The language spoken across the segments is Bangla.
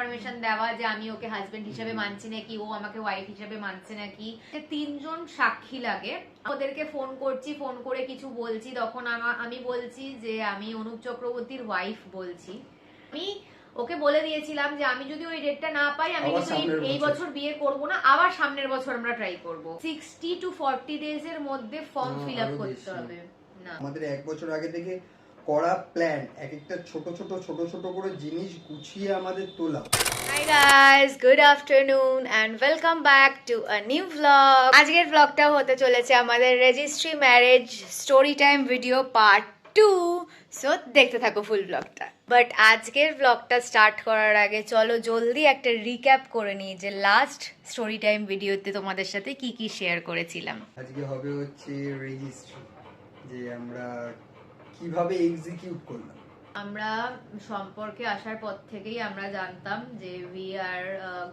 ইনফরমেশন দেওয়া যে আমি ওকে হাজবেন্ড হিসেবে মানছি নাকি, ও আমাকে ওয়াইফ হিসেবে মানছে নাকি। তিনজন সাক্ষী লাগে, ওদেরকে ফোন করছি, ফোন করে কিছু বলছি, তখন আমি বলছি যে আমি অনুপ চক্রবর্তীর ওয়াইফ বলছি। আমি ওকে বলে দিয়েছিলাম যে আমি যদি ওই ডেটটা না পাই আমি কিন্তু এই বছর বিয়ে করব না, আবার সামনের বছর আমরা ট্রাই করব। 60 to 40 ডেজ এর মধ্যে ফর্ম ফিল আপ করতে হবে। না, আমাদের এক বছর আগে থেকে করা প্ল্যান, এক একটা ছোট ছোট করে জিনিস গুছিয়ে আমাদের তোলা। Hi guys, good afternoon and welcome back to a new vlog. আজকের vlogটা হতে চলেছে আমাদের registry marriage story time video part 2, so দেখতে থাকো ফুল vlogটা। বাট আজকের vlogটা স্টার্ট করার আগে চলো জলদি একটা রিক্যাপ করে নিই যে লাস্ট স্টোরি টাইম ভিডিওতে তোমাদের সাথে কি কি শেয়ার করেছিলাম। আজকে হবে হচ্ছে রেজিস্ট্রি, যে আমরা কিভাবে এক্সিকিউট করলাম। আমরা সম্পর্কে আসার পর থেকেই আমরা জানতাম যে we are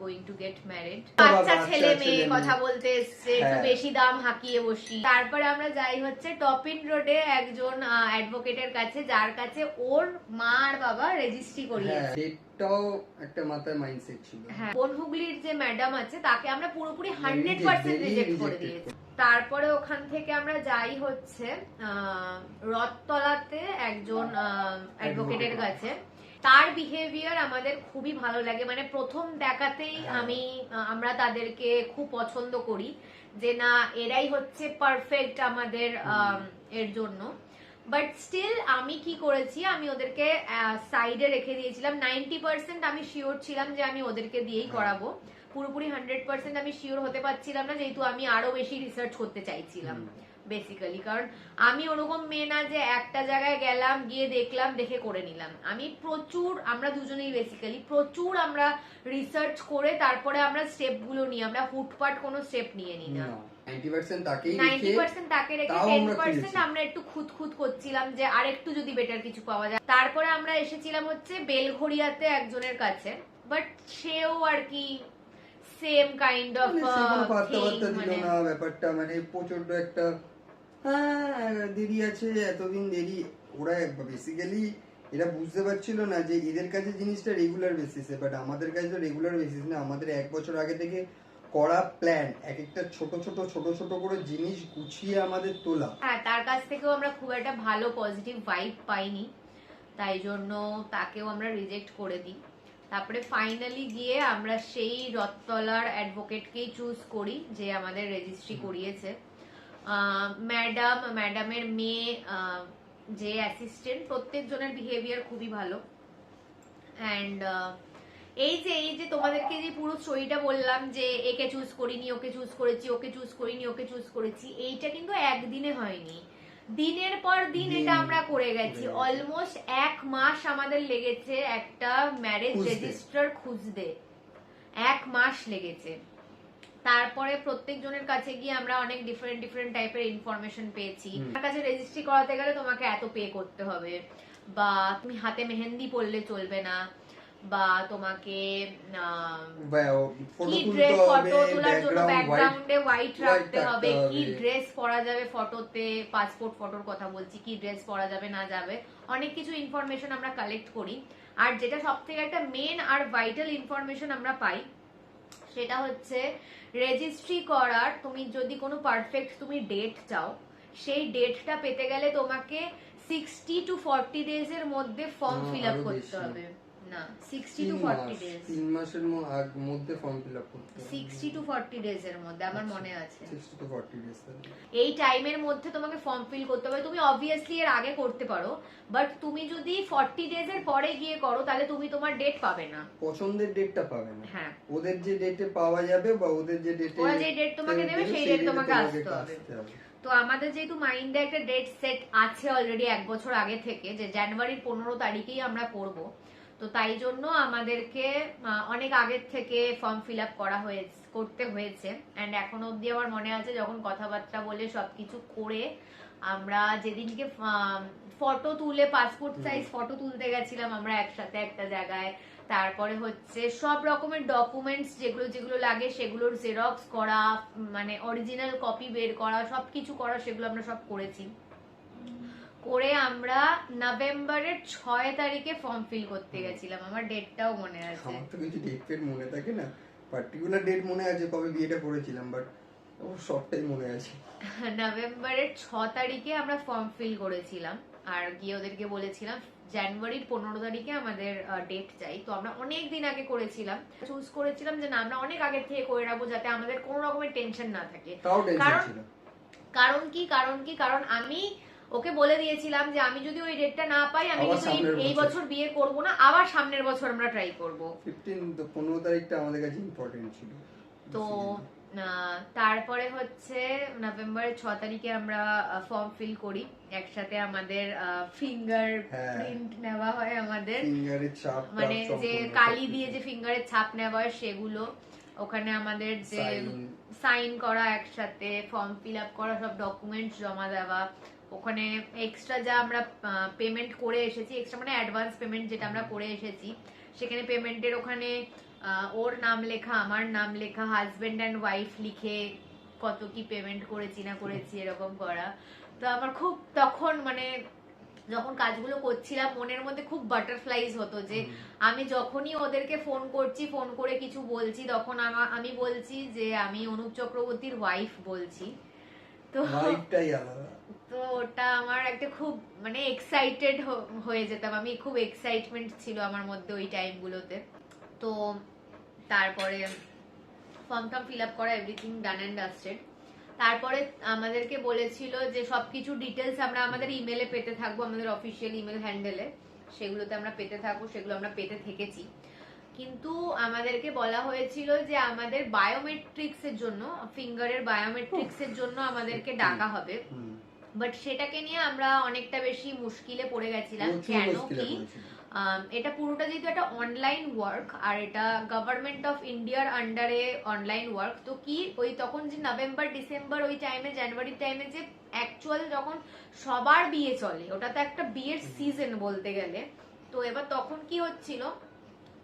going to get married. বাচ্চা ছেলে মেয়ে কথা বলতে এসছে, একটু বেশি দাম হাঁকিয়ে বসি। তারপরে আমরা যাই হচ্ছে টপিন রোডে একজন অ্যাডভোকেটের কাছে, যার কাছে ওর মা আর বাবা রেজিস্ট্রি করিয়েছে। এটাও একটা মাথায় মাইন্ডসেট ছিল। হ্যাঁ, বনহুগলির যে ম্যাডাম আছে তাকে আমরা পুরোপুরি 100% রিজেক্ট করে দিয়েছি। তারপরে ওখান থেকে আমরা যাই হচ্ছে রথতলাতে একজন অ্যাডভোকেটের কাছে। তার বিহেভিয়ার আমাদের খুবই ভালো লাগে, মানে প্রথম দেখাতেই আমরা তাদেরকে খুব পছন্দ করি যে না এরাই হচ্ছে পারফেক্ট আমাদের এর জন্য। বাট স্টিল আমি কি করেছি, আমি ওদেরকে সাইডে রেখে দিয়েছিলাম। 90% আমি শিওর ছিলাম যে আমি ওদেরকে দিয়েই করাবো, পুরোপুরি 100% আমি শিওর হতে পারছিলাম না, যেহেতু আমি আরো বেশি রিসার্চ করতে চাইছিলাম বেসিক্যালি। কারণ আমি ওরকম মেয়ে না যে একটা জায়গায় গেলাম গিয়ে দেখলাম দেখে করে নিলাম। আমি আমরা দুজনেই বেসিক্যালি প্রচুর আমরা রিসার্চ করে তারপরে আমরা স্টেপ গুলো নিই, আমরা হুটপাট কোনো স্টেপ নিয়ে নিই না। 90% তাকে রেখে 10% আমরা একটু খুঁত করছিলাম যে আরেকটু যদি বেটার কিছু পাওয়া যায়। তারপরে আমরা এসেছিলাম হচ্ছে বেলঘড়িয়াতে একজনের কাছে, বাট সেও আর কি সেম কাইন্ড অফ ব্যাপারটা, মানে প্রচন্ড একটা দেরি আছে, এতদিন দেরি। ওরা বেসিক্যালি এরা বুঝতে পারছিল না যে এদের কাছে জিনিসটা রেগুলার বেসিসে, বাট আমাদের কাছে তো রেগুলার বেসিস না। আমাদের এক বছর আগে থেকে করা প্ল্যান, এক একটা ছোট ছোট করে জিনিস গুছিয়ে আমাদের তোলা। হ্যাঁ, তার কাছ থেকেও আমরা খুব একটা ভালো পজিটিভ ভাইব পাইনি, তাই জন্য তাকেও আমরা রিজেক্ট করে দিই। তারপরে ফাইনালি গিয়ে আমরা সেই রথতলার অ্যাডভোকেটকেই চুজ করি যে আমাদের রেজিস্ট্রি করিয়েছে। ম্যাডামের মেয়ে, যে অ্যাসিস্ট্যান্ট, প্রত্যেকজনের বিহেভিয়ার খুবই ভালো। অ্যান্ড এই যে তোমাদেরকে যে পুরো স্টোরিটা বললাম যে একে চুজ করিনি, ওকে চুজ করেছি, ওকে চুজ করিনি, ওকে চুজ করেছি, এইটা কিন্তু একদিনে হয়নি, দিনের পর দিন এটা আমরা করে গেছি। অলমোস্ট 1 মাস আমাদের লেগেছে একটা ম্যারেজ রেজিস্ট্রার খুঁজতে, 1 মাস লেগেছে। তারপরে প্রত্যেক জনের কাছে গিয়ে আমরা অনেক ডিফারেন্ট টাইপের ইনফরমেশন পেয়েছি। তার কাছে রেজিস্ট্রি করাতে গেলে তোমাকে এত পে করতে হবে, বা তুমি হাতে মেহেন্দি পরলে চলবে না, বা তোমাকে কি ড্রেস, ফটো তোলার জন্য ব্যাকগ্রাউন্ডে হোয়াইট রাখতে হবে, কি ড্রেস পরা যাবে ফটোতে, পাসপোর্ট ফটোর কথা বলছি, কি ড্রেস পরা যাবে না যাবে, অনেক কিছু ইনফরমেশন আমরা কালেক্ট করি। আর যেটা সবথেকে একটা মেন আর ভাইটাল ইনফরমেশন আমরা পাই, সেটা হচ্ছে রেজিস্ট্রি করার তুমি যদি কোনো পারফেক্ট তুমি ডেট চাও, সেই ডেটটা পেতে গেলে তোমাকে 60 to 40 ডেজ এর মধ্যে ফর্ম ফিল আপ করতে হবে। না, 60 to 40 ডেজ, 3 মাসের মধ্যে ফর্ম ফিল আপ করতে হবে। 60 to 40 ডেজ এর মধ্যে আমার মনে আছে। 60 to 40 ডেজ এই টাইমের মধ্যে তোমাকে ফর্ম ফিল করতে হবে। তুমি অবভিয়াসলি এর আগে করতে পারো, বাট তুমি যদি 40 ডেজ এর পরে গিয়ে করো তাহলে তুমি তোমার ডেট পাবে না, পছন্দের ডেটটা পাবে না। হ্যাঁ, ওদের যে ডেটে পাওয়া যাবে বা ওদের যে ডেটে ওরা যে ডেট তোমাকে দেবে সেই ডেট তোমাকে আসতে হবে। তো আমাদের যেহেতু মাইন্ডে একটা ডেট সেট আছে অলরেডি 1 বছর আগে থেকে, যে জানুয়ারির 15 তারিখেই আমরা করব, তো তাই জন্য আমাদেরকে অনেক আগের থেকে ফর্ম ফিল আপ করতে হয়েছে। অ্যান্ড এখনো অব্দি আমার মনে আছে যখন কথাবার্তা বলে সবকিছু করে আমরা যেদিনকে ফটো তুলে, পাসপোর্ট সাইজ ফটো তুলতে গেছিলাম আমরা একসাথে একটা জায়গায়, তারপরে হচ্ছে সব রকমের ডকুমেন্টস যেগুলো লাগে সেগুলোর জেরক্স করা, মানে অরিজিনাল কপি বের করা, সবকিছু করা, সেগুলো আমরা সব করেছি। করে আমরা নভেম্বরের 6 তারিখে ফর্ম ফিল করতে গেছিলাম। আমার ডেটটাও মনে আছে। আমার তো কিছু ডেট ফেট মনে থাকে না, পার্টিকুলার ডেট মনে আছে কবে বিয়েটা করেছিলাম, বাট সবটাই মনে আছে। নভেম্বরের 6 তারিখে আমরা ফর্ম ফিল করেছিলাম, আর গিয়ে ওদেরকে বলেছিলাম জানুয়ারির 15 তারিখে আমাদের ডেট চাই। তো আমরা অনেক দিন আগে করেছিলাম, চুজ করেছিলাম যে না আমরা অনেক আগে থেকে করে রাখবো যাতে আমাদের কোনো রকমের টেনশন না থাকে। তাও টেনশন ছিল। কারণ আমি ওকে বলে দিয়েছিলাম যে আমি যদি ওই ডেটটা না পাই আমি কিন্তু এই বছর বিয়ে করব না, আবার সামনের বছর আমরা ট্রাই করব। 15 তারিখটা আমাদের কাছে ইম্পর্টেন্ট ছিল। তো তারপরে হচ্ছে নভেম্বরের 6 তারিখে আমরা ফর্ম ফিল করি একসাথে। আমাদের ফিঙ্গার প্রিন্ট নেওয়া হয়, আমাদের ফিঙ্গারের ছাপ, মানে যে কালি দিয়ে যে ফিঙ্গারের ছাপ নেওয়া হয় সেগুলো ওখানে, আমাদের যে সাইন করা, একসাথে ফর্ম ফিল আপ করা, সব ডকুমেন্টস জমা দেওয়া। ওখানে এক্সট্রা যা আমরা পেমেন্ট করে এসেছি, এক্সট্রা মানে অ্যাডভান্স পেমেন্ট যেটা আমরা করে এসেছি, সেখানে পেমেন্টের ওখানে ওর নাম লেখা, আমার নাম লেখা, হাজবেন্ড অ্যান্ড ওয়াইফ লিখে কত কি পেমেন্ট করেছি না করেছি এরকম করা। তো আমার খুব তখন মানে যখন কাজগুলো করছিলাম মনের মধ্যে খুব বাটারফ্লাইজ হতো যে আমি যখনই ওদেরকে ফোন করছি, ফোন করে কিছু বলছি, তখন আমি বলছি যে আমি অনুপ চক্রবর্তীর ওয়াইফ বলছি। তো তো ওটা আমার একটা খুব মানে এক্সাইটেড হয়ে যেতাম আমি, খুব এক্সাইটমেন্ট ছিল আমার মধ্যে ওই টাইমগুলোতে। তো তারপরে ফর্ম টর্ম ফিল আপ করা, এভরিথিং ডান অ্যান্ড ডাস্টেড। তারপরে আমাদেরকে বলেছিল যে সবকিছু ডিটেলস আমরা আমাদের ইমেলে পেতে থাকবো, আমাদের অফিসিয়াল ইমেল হ্যান্ডেলে সেগুলোতে আমরা পেতে থাকবো। সেগুলো আমরা পেতে থেকেছি, কিন্তু আমাদেরকে বলা হয়েছিল যে আমাদের বায়োমেট্রিক্স এর জন্য, ফিঙ্গারের বায়োমেট্রিক্স এর জন্য আমাদেরকে ডাকা হবে। বাট সেটাকে নিয়ে আমরা অনেকটা বেশি মুশকিলে পড়ে গেছিলাম। কেন কি, এটা পুরোটা যেহেতু একটা অনলাইন ওয়ার্ক, আর এটা গভর্নমেন্ট অফ ইন্ডিয়ার আন্ডারে অনলাইন ওয়ার্ক, তো কি ওই তখন যে নভেম্বর ডিসেম্বর ওই টাইমে, জানুয়ারির টাইমে যে অ্যাকচুয়াল যখন সবার বিয়ে চলে, ওটা তো একটা বিয়ের সিজন বলতে গেলে। তো এবার তখন কি হচ্ছিল,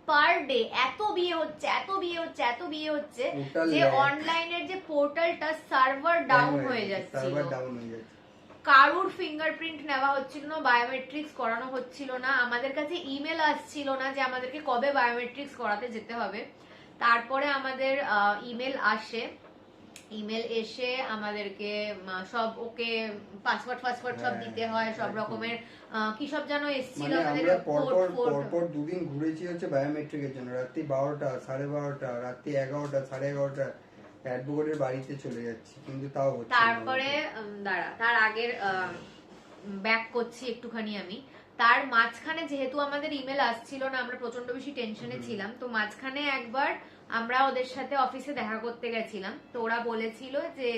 পার ডে এত বিয়ে হচ্ছে, এত বিয়ে হচ্ছে, এত বিয়ে হচ্ছে যে অনলাইনের যে পোর্টালটা সার্ভার ডাউন হয়ে যাচ্ছিল। কারুর ফিঙ্গারপ্রিন্ট নেওয়া হচ্ছিল না, বায়োমেট্রিক্স করানো হচ্ছিল না, আমাদের কাছে ইমেল আসছিল না যে আমাদেরকে কবে বায়োমেট্রিক্স করাতে যেতে হবে। তারপরে আমাদের ইমেল আসে, ইমেল এসে আমাদেরকে সব ওকে পাসওয়ার্ড সব দিতে হয়, সব রকমের কি সব যেন এসেছিল আমাদের। পরপর দুদিন ঘুরেছি হচ্ছে বায়োমেট্রিকের জন্য, রাত্রি 12টা, 12:30, রাত্রি 11টা, 11:30 অ্যাডভোকেটের বাড়িতে চলে যাচ্ছি, কিন্তু তাও হচ্ছে। তারপরে তার আগের ব্যাক করছি একটুখানি আমি। তার মাঝখানে যেহেতু আমাদের ইমেল আসছিল না, আমরা প্রচন্ড বেশি টেনশনে ছিলাম। তো মাঝখানে একবার আমরা ওদের সাথে অফিসে দেখা করতে গেছিলাম। তো ওরা বলেছিল যে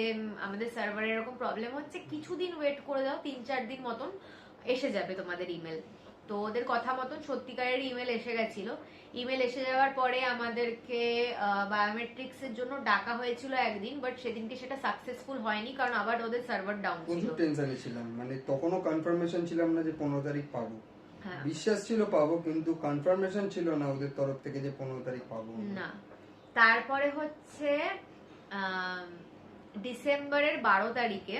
আমাদের সার্ভারে এরকম প্রবলেম হচ্ছে, কিছুদিন ওয়েট করে দাও, 3-4 দিন মতন এসে যাবে তোমাদের ইমেল। তো ওদের কথা মতন সত্যিকারের ইমেল এসে গেছিল। ইমেল এসে যাওয়ার পরে আমাদেরকে বায়োমেট্রিক্স এর জন্য ডাকা হয়েছিল একদিন, বাট সেদিনকে সেটা সাকসেসফুল হয়নি, কারণ আবার ওদের সার্ভার ডাউন ছিল। প্রচুর টেনশনে ছিলাম, মানে তখনও কনফার্মেশন ছিলাম না যে 15 তারিখ পাবো। বিশ্বাস ছিল পাবো, কিন্তু কনফার্মেশন ছিল না ওদের তরফ থেকে যে 15 তারিখ পাবো না। তারপরে হচ্ছে ডিসেম্বরের 12 তারিখে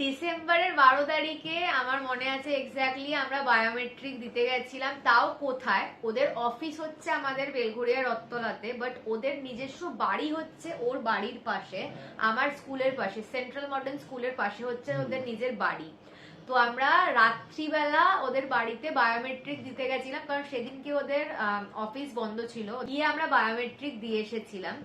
ডিসেম্বরের 12 তারিখে আমার মনে আছে এক্স্যাক্টলি, আমরা বায়োমেট্রিক দিতে গেছিলাম। তাও কোথায়, ওদের অফিস হচ্ছে আমাদের বেলঘড়িয়া রত্তলাতে, বাট ওদের নিজস্ব বাড়ি হচ্ছে ওর বাড়ির পাশে, আমার স্কুলের পাশে, সেন্ট্রাল মডার্ন স্কুলের পাশে হচ্ছে ওদের নিজের বাড়ি। তো আমরা রাত্রিবেলা ওদের বাড়িতে বায়োমেট্রিক দিতে গেছিলাম, কারণ সেদিনকে ওদের অফিস বন্ধ ছিল। গিয়ে আমরা বায়োমেট্রিক দিয়ে এসেছিলাম।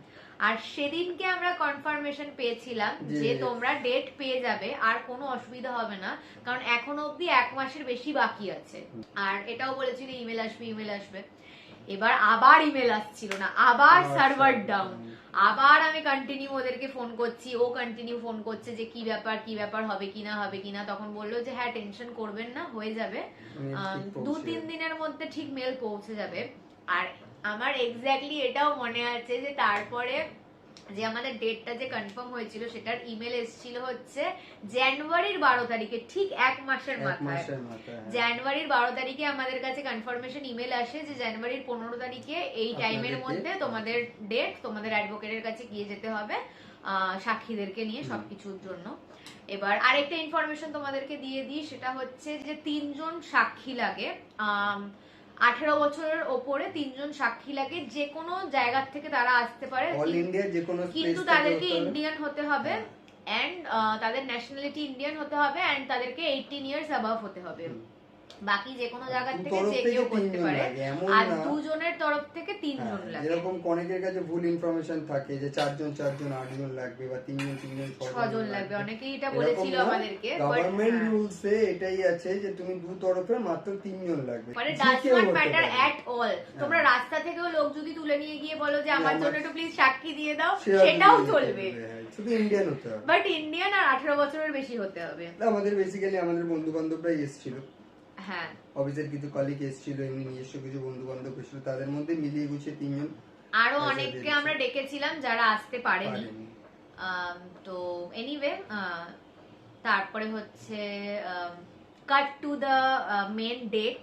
আর সেদিনকে আমরা কনফার্মেশন পেয়েছিলাম যে তোমরা ডেট পেয়ে যাবে, আর কোনো অসুবিধা হবে না, কারণ এখনো অব্দি 1 মাসের বেশি বাকি আছে। আর এটাও বলেছিল ইমেল আসবে, ইমেল আসবে। এবার আবার ইমেল আসছিল না, আবার সার্ভার ডাউন। আবার আমি কন্টিনিউ ওদেরকে ফোন করছি, ও কন্টিনিউ ফোন করছে যে কি ব্যাপার, হবে কিনা, হবে কিনা। তখন বললো যে হ্যাঁ টেনশন করবেন না, হয়ে যাবে, 2-3 দিনের মধ্যে ঠিক মেল পৌঁছে যাবে। আর আমার এক্স্যাক্টলি এটাও মনে আছে যে তারপরে যে আমাদের ডেটটা যে কনফার্ম হয়েছিল সেটার ইমেল এসেছিল হচ্ছে জানুয়ারির 12 তারিখে, ঠিক 1 মাসের মাথায়। জানুয়ারির 12 তারিখে আমাদের কাছে কনফার্মেশন ইমেল আসে যে জানুয়ারির 15 তারিখে এই টাইমের মধ্যে তোমাদের ডেট, তোমাদের অ্যাডভোকেটের কাছে গিয়ে যেতে হবে, সাক্ষীদেরকে নিয়ে সবকিছুর জন্য। এবার আরেকটা ইনফরমেশন তোমাদেরকে দিয়ে দিই, সেটা হচ্ছে যে 3 জন সাক্ষী লাগে। 18 বছরের ওপরে 3 জন সাক্ষী লাগে, যে কোনো জায়গা থেকে তারা আসতে পারে, অল ইন্ডিয়া যে কোনো কিন্তু তাদেরকে ইন্ডিয়ান হতে হবে, এন্ড তাদের ন্যাশনালিটি ইন্ডিয়ান হতে হবে, এন্ড তাদেরকে 18 ইয়ার্স অ্যাবাভ হতে হবে। বাকি যে কোনো জায়গা থেকে যে কেউ করতে পারে, আর 2 জনের তরফ থেকে 3 জন লাগে। যেরকম অনেকের কাছে ভুল ইনফরমেশন থাকে যে 4 জন 8 জন লাগবে, বা 3 জন 6 জন লাগবে, অনেকেই এটা বলেছিল আমাদেরকে। গভর্নমেন্ট রুলসে এটাই আছে যে তুমি দু তরফের মাত্র 3 জন লাগবে, মানে does not matter at all. তোমরা রাস্তা থেকেও লোক যদি তুলে নিয়ে গিয়ে বলো যে আমার জন্য একটু প্লিজ সাক্ষী দিয়ে দাও, সেটাও চলবে, শুধু ইন্ডিয়ান হতে হবে, বাট ইন্ডিয়ান আর 18 বছরের বেশি হতে হবে। আমাদের বেসিক্যালি আমাদের বন্ধু বান্ধবরাই এসেছিল, হ্যাঁ, অফিসের কিছু কলিগ এসেছিল, এমনি নিজস্ব কিছু বন্ধু বান্ধব এসেছিল, তাদের মধ্যে মিলিয়ে গুছিয়ে 3 জন। আরো অনেককে আমরা ডেকেছিলাম যারা আসতে পারেনি। তো এনিওয়ে, তারপরে হচ্ছে কাট টু দ্য মেন ডেট,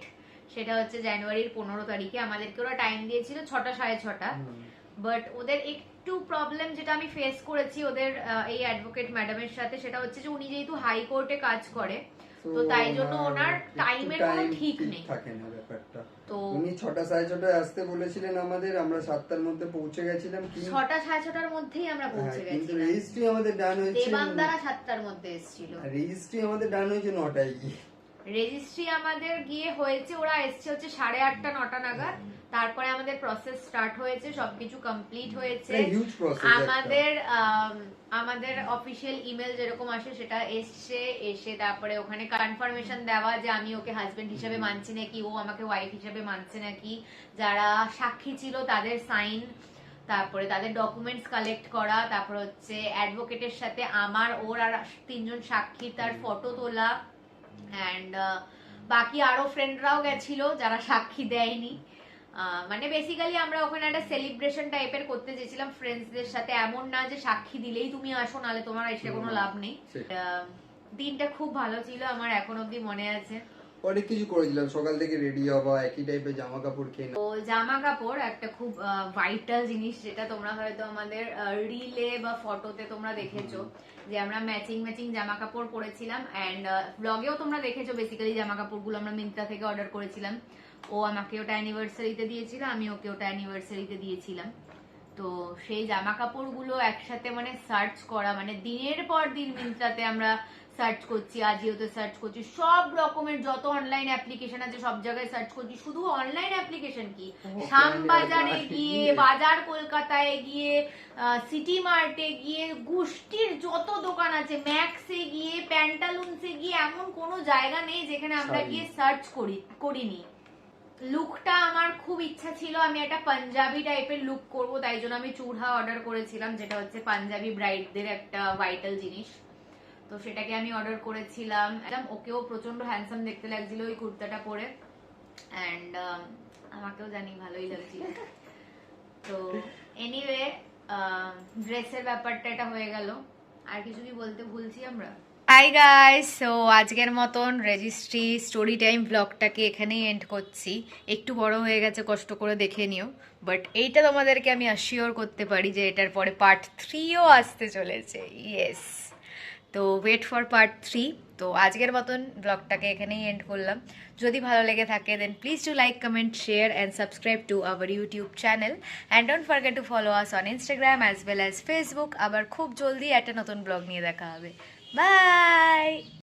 সেটা হচ্ছে জানুয়ারির 15 তারিখে। আমাদেরকে ওরা টাইম দিয়েছিল 6টা 6:30, বাট ওদের একটু প্রবলেম যেটা আমি ফেস করেছি ওদের এই অ্যাডভোকেট ম্যাডামের সাথে, সেটা হচ্ছে যে উনি যেহেতু হাইকোর্টে কাজ করে, তো তাই জন্য ওনার টাইমের কোনো ঠিক নেই, থাকে না ব্যাপারটা। তো উনি 6টা 6:30 আসতে বলেছিলেন আমাদের, আমরা 7টার মধ্যে পৌঁছে গেছিলাম। 6টা 6:30টার মধ্যেই আমরা পৌঁছে গেছি, কিন্তু রেজিস্ট্রি আমাদের ডান হয়েছে, দেবাংদারা 7টার মধ্যে এসেছিল, রেজিস্ট্রি আমাদের ডান হয়েছে 9টায় গিয়ে। রেজিস্ট্রি আমাদের গিয়ে হয়েছে, ওরা এসছে হচ্ছে 8:30 9টা নাগাদ। তারপরে আমাদের প্রসেস স্টার্ট হয়েছে, সবকিছু কমপ্লিট হয়েছে। আমাদের অফিসিয়াল ইমেল যেরকম আসে সেটা এসে তারপরে ওখানে কনফার্মেশন দেওয়া যে আমি ওকে হাজবেন্ড হিসেবে মানছি নাকি, ও আমাকে ওয়াইফ হিসেবে মানছে নাকি, যারা সাক্ষী ছিল তাদের সাইন, তারপরে তাদের ডকুমেন্টস কালেক্ট করা, তারপর হচ্ছে অ্যাডভোকেটের সাথে আমার ওর আর 3 জন সাক্ষী তার ফটো তোলা, অ্যান্ড বাকি আরো ফ্রেন্ডরাও গেছিল যারা সাক্ষী দেয়নি। মানে বেসিক্যালি আমরা ওখানে একটা সেলিব্রেশন টাইপের করতে চেয়েছিলাম ফ্রেন্ডসদের সাথে, এমন না যে সাক্ষী দিলেই তুমি আসো, নালে তোমার এসে কোনো লাভ নেই। দিনটা খুব ভালো ছিল, আমার এখন অব্দি মনে আছে। অনেক কিছু করেছিলাম, সকাল থেকে রেডি হওয়া, একই টাইপের জামা কাপড় কেনা। তো জামা কাপড় একটা খুব ভাইটাল জিনিস, যেটা তোমরা হয়তো আমাদের রিলে বা ফটোতে তোমরা দেখেছো যে আমরা ম্যাচিং জামা কাপড় পরেছিলাম, এন্ড ব্লগেও তোমরা দেখেছো বেসিক্যালি জামা কাপড়গুলো আমরা মিন্ত্রা থেকে অর্ডার করেছিলাম। ও আমাকে ওটা অ্যানিভার্সারিতে দিয়েছিল, আমি ওকে ওটা অ্যানিভার্সারিতে দিয়েছিলাম। তো সেই জামা কাপড়গুলো একসাথে মানে সার্চ করা, মানে দিনের পর দিন মিন্ত্রাতে আমরা সার্চ করছি, আজিওতে সার্চ করছি, সব রকমের যত অনলাইন অ্যাপ্লিকেশন আছে সব জায়গায় সার্চ করছি। শুধু অনলাইন অ্যাপ্লিকেশন কি, শ্যামবাজারে গিয়ে, বাজার কলকাতায় গিয়ে, সিটি মার্টে গিয়ে, গোষ্ঠীর যত দোকান আছে, ম্যাক্সে গিয়ে, প্যান্টালুন্সে গিয়ে, এমন কোনো জায়গা নেই যেখানে আমরা গিয়ে সার্চ করিনি। লুকটা আমার খুব ইচ্ছা ছিল আমি একটা পাঞ্জাবি টাইপের লুক করব, তাই জন্য আমি চূড়া অর্ডার করেছিলাম, যেটা হচ্ছে পাঞ্জাবি ব্রাইডদের একটা ভাইটাল জিনিস। তো সেটাকে আমি অর্ডার করেছিলাম, ওকেও প্রচন্ড হ্যান্ডসাম দেখতে লাগছিল ওই কুর্তাটা পরে, এন্ড আমাকেও জানি ভালোই লাগছিল। তো এনিওয়ে, ড্রেসের ব্যাপারটা এটা হয়ে গেল। আর কিছু কি বলতে ভুলছি আমরা? হাই গাইস, সো আজকের মতন রেজিস্ট্রি স্টোরি টাইম ব্লগটাকে এখানেই এন্ড করছি। একটু বড় হয়ে গেছে, কষ্ট করে দেখে নিও, বাট এইটা তোমাদেরকে আমি অ্যাসিওর করতে পারি যে এটার পরে পার্ট 3ও আসতে চলেছে। ইয়েস, তো ওয়েট ফর পার্ট 3। তো আজকের মতন ব্লগটাকে এখানেই এন্ড করলাম। যদি ভালো লেগে থাকে then please do like, comment, share and subscribe to our YouTube channel, and don't forget to follow us on Instagram as well as Facebook. আবার খুব জলদি একটা নতুন ব্লগ নিয়ে দেখা হবে। বাই।